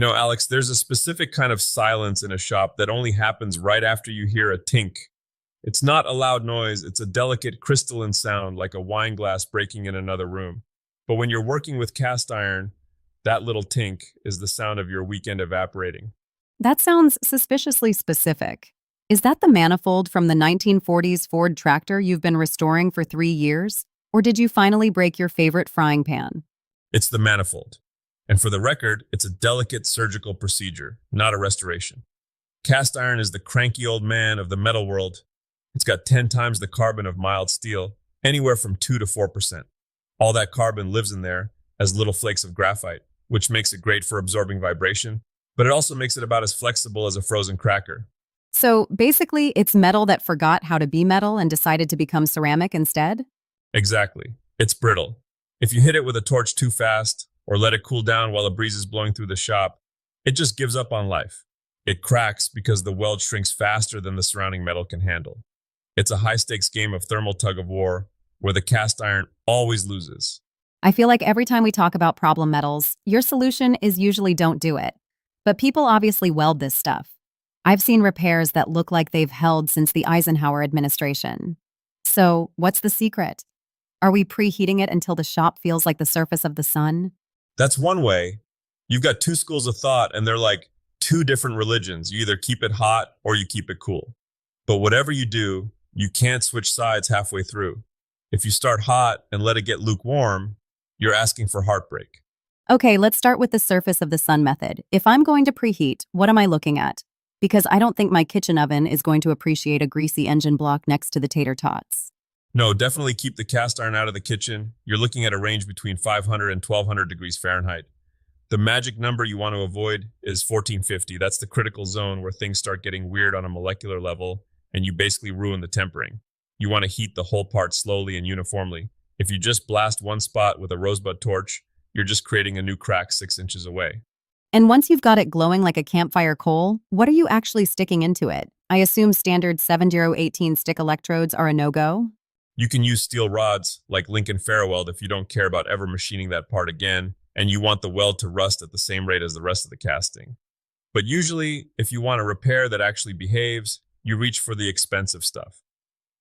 Alex, there's a specific kind of silence in a shop that only happens right after you hear a tink. It's not a loud noise, it's a delicate crystalline sound like a wine glass breaking in another room. But when you're working with cast iron, that little tink is the sound of your weekend evaporating. That sounds suspiciously specific. Is that the manifold from the 1940s Ford tractor you've been restoring for 3 years? Or did you finally break your favorite frying pan? It's the manifold. And for the record, it's a delicate surgical procedure, not a restoration. Cast iron is the cranky old man of the metal world. It's got 10 times the carbon of mild steel, anywhere from 2 to 4%. All that carbon lives in there as little flakes of graphite, which makes it great for absorbing vibration, but it also makes it about as flexible as a frozen cracker. So basically, it's metal that forgot how to be metal and decided to become ceramic instead? Exactly. It's brittle. If you hit it with a torch too fast, or let it cool down while a breeze is blowing through the shop, it just gives up on life. It cracks because the weld shrinks faster than the surrounding metal can handle. It's a high-stakes game of thermal tug-of-war where the cast iron always loses. I feel like every time we talk about problem metals, your solution is usually don't do it. But people obviously weld this stuff. I've seen repairs that look like they've held since the Eisenhower administration. So, what's the secret? Are we preheating it until the shop feels like the surface of the sun? That's one way. You've got two schools of thought, and they're like two different religions. You either keep it hot or you keep it cool. But whatever you do, you can't switch sides halfway through. If you start hot and let it get lukewarm, you're asking for heartbreak. Okay, let's start with the surface of the sun method. If I'm going to preheat, what am I looking at? Because I don't think my kitchen oven is going to appreciate a greasy engine block next to the tater tots. No, definitely keep the cast iron out of the kitchen. You're looking at a range between 500 and 1200 degrees Fahrenheit. The magic number you want to avoid is 1450. That's the critical zone where things start getting weird on a molecular level, and you basically ruin the tempering. You want to heat the whole part slowly and uniformly. If you just blast one spot with a rosebud torch, you're just creating a new crack 6 inches away. And once you've got it glowing like a campfire coal, what are you actually sticking into it? I assume standard 7018 stick electrodes are a no-go? You can use steel rods like Lincoln Ferroweld if you don't care about ever machining that part again, and you want the weld to rust at the same rate as the rest of the casting. But usually, if you want a repair that actually behaves, you reach for the expensive stuff.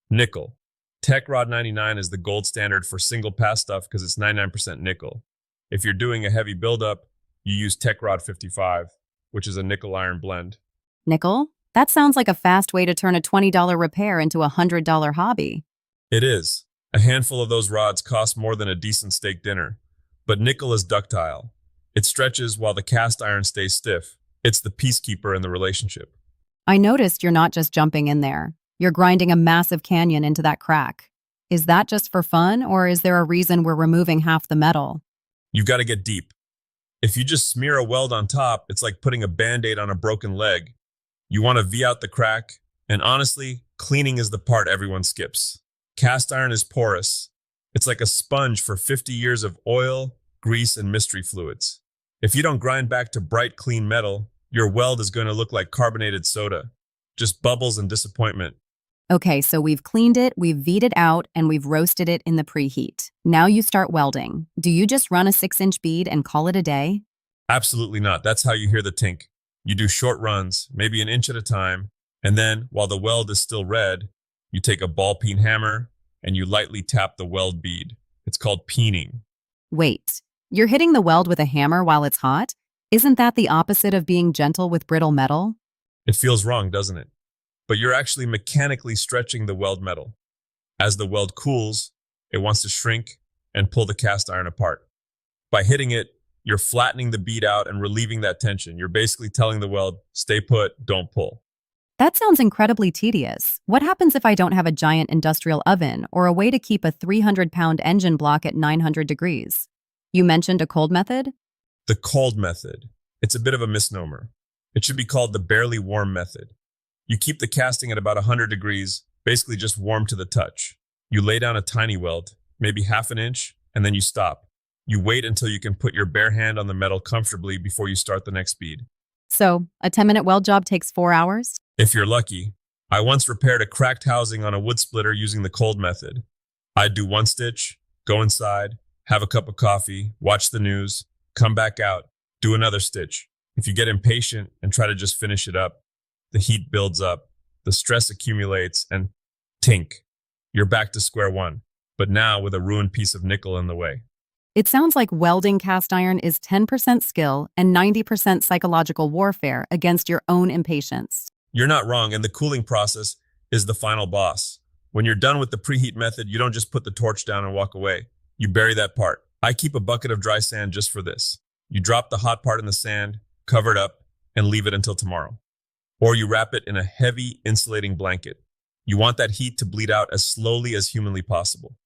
Nickel. Tech Rod 99 is the gold standard for single pass stuff because it's 99% nickel. If you're doing a heavy buildup, you use Tech Rod 55, which is a nickel iron blend. Nickel? That sounds like a fast way to turn a $20 repair into a $100 hobby. It is. A handful of those rods cost more than a decent steak dinner. But nickel is ductile. It stretches while the cast iron stays stiff. It's the peacekeeper in the relationship. I noticed you're not just jumping in there. You're grinding a massive canyon into that crack. Is that just for fun, or is there a reason we're removing half the metal? You've got to get deep. If you just smear a weld on top, it's like putting a Band-Aid on a broken leg. You want to V out the crack, and honestly, cleaning is the part everyone skips. Cast iron is porous. It's like a sponge for 50 years of oil, grease, and mystery fluids. If you don't grind back to bright, clean metal, your weld is going to look like carbonated soda. Just bubbles and disappointment. Okay, so we've cleaned it, we've V'd it out, and we've roasted it in the preheat. Now you start welding. Do you just run a 6-inch bead and call it a day? Absolutely not. That's how you hear the tink. You do short runs, maybe an inch at a time, and then, while the weld is still red, you take a ball peen hammer and you lightly tap the weld bead. It's called peening. Wait, you're hitting the weld with a hammer while it's hot? Isn't that the opposite of being gentle with brittle metal? It feels wrong, doesn't it? But you're actually mechanically stretching the weld metal. As the weld cools, it wants to shrink and pull the cast iron apart. By hitting it, you're flattening the bead out and relieving that tension. You're basically telling the weld, stay put, don't pull. That sounds incredibly tedious. What happens if I don't have a giant industrial oven or a way to keep a 300-pound engine block at 900 degrees? You mentioned a cold method? The cold method. It's a bit of a misnomer. It should be called the barely warm method. You keep the casting at about 100 degrees, basically just warm to the touch. You lay down a tiny weld, maybe half an inch, and then you stop. You wait until you can put your bare hand on the metal comfortably before you start the next bead. So, a 10-minute weld job takes 4 hours? If you're lucky. I once repaired a cracked housing on a wood splitter using the cold method. I'd do one stitch, go inside, have a cup of coffee, watch the news, come back out, do another stitch. If you get impatient and try to just finish it up, the heat builds up, the stress accumulates, and tink, you're back to square one, but now with a ruined piece of nickel in the way. It sounds like welding cast iron is 10% skill and 90% psychological warfare against your own impatience. You're not wrong, and the cooling process is the final boss. When you're done with the preheat method, you don't just put the torch down and walk away. You bury that part. I keep a bucket of dry sand just for this. You drop the hot part in the sand, cover it up, and leave it until tomorrow. Or you wrap it in a heavy insulating blanket. You want that heat to bleed out as slowly as humanly possible.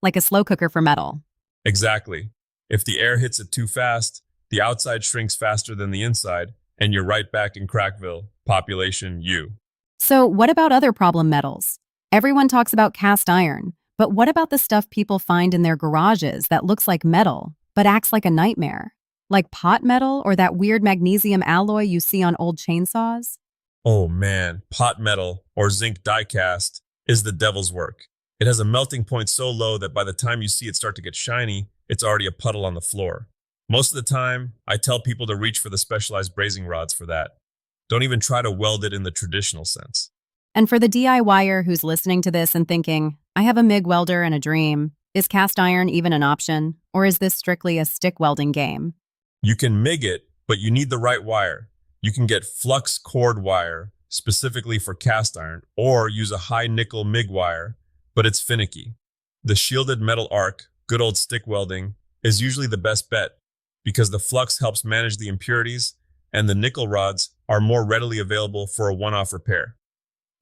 Like a slow cooker for metal. Exactly. If the air hits it too fast, the outside shrinks faster than the inside, and you're right back in Crackville, population U. So, what about other problem metals? Everyone talks about cast iron, but what about the stuff people find in their garages that looks like metal, but acts like a nightmare? Like pot metal or that weird magnesium alloy you see on old chainsaws? Oh man, pot metal or zinc die-cast is the devil's work. It has a melting point so low that by the time you see it start to get shiny, it's already a puddle on the floor. Most of the time, I tell people to reach for the specialized brazing rods for that. Don't even try to weld it in the traditional sense. And for the DIYer who's listening to this and thinking, I have a MIG welder and a dream, is cast iron even an option? Or is this strictly a stick welding game? You can MIG it, but you need the right wire. You can get flux cord wire specifically for cast iron, or use a high nickel MIG wire, but it's finicky. The shielded metal arc, good old stick welding, is usually the best bet because the flux helps manage the impurities and the nickel rods are more readily available for a one-off repair.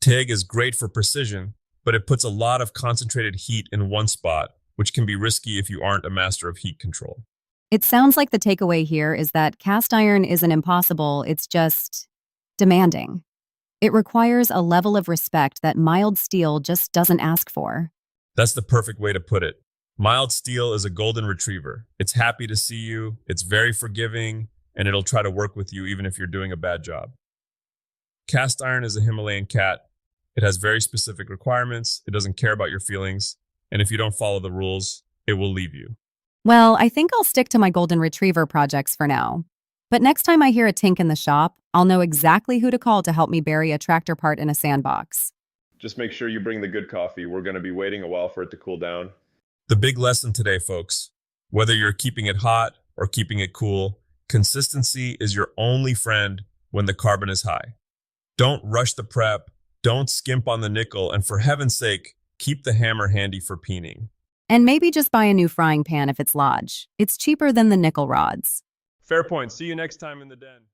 TIG is great for precision, but it puts a lot of concentrated heat in one spot, which can be risky if you aren't a master of heat control. It sounds like the takeaway here is that cast iron isn't impossible, it's just demanding. It requires a level of respect that mild steel just doesn't ask for. That's the perfect way to put it. Mild steel is a golden retriever. It's happy to see you, it's very forgiving, and it'll try to work with you even if you're doing a bad job. Cast iron is a Himalayan cat. It has very specific requirements, it doesn't care about your feelings, and if you don't follow the rules, it will leave you. Well, I think I'll stick to my golden retriever projects for now. But next time I hear a tink in the shop, I'll know exactly who to call to help me bury a tractor part in a sandbox. Just make sure you bring the good coffee. We're going to be waiting a while for it to cool down. The big lesson today, folks, whether you're keeping it hot or keeping it cool, consistency is your only friend when the carbon is high. Don't rush the prep, don't skimp on the nickel, and for heaven's sake, keep the hammer handy for peening. And maybe just buy a new frying pan if it's Lodge. It's cheaper than the nickel rods. Fair point. See you next time in the den.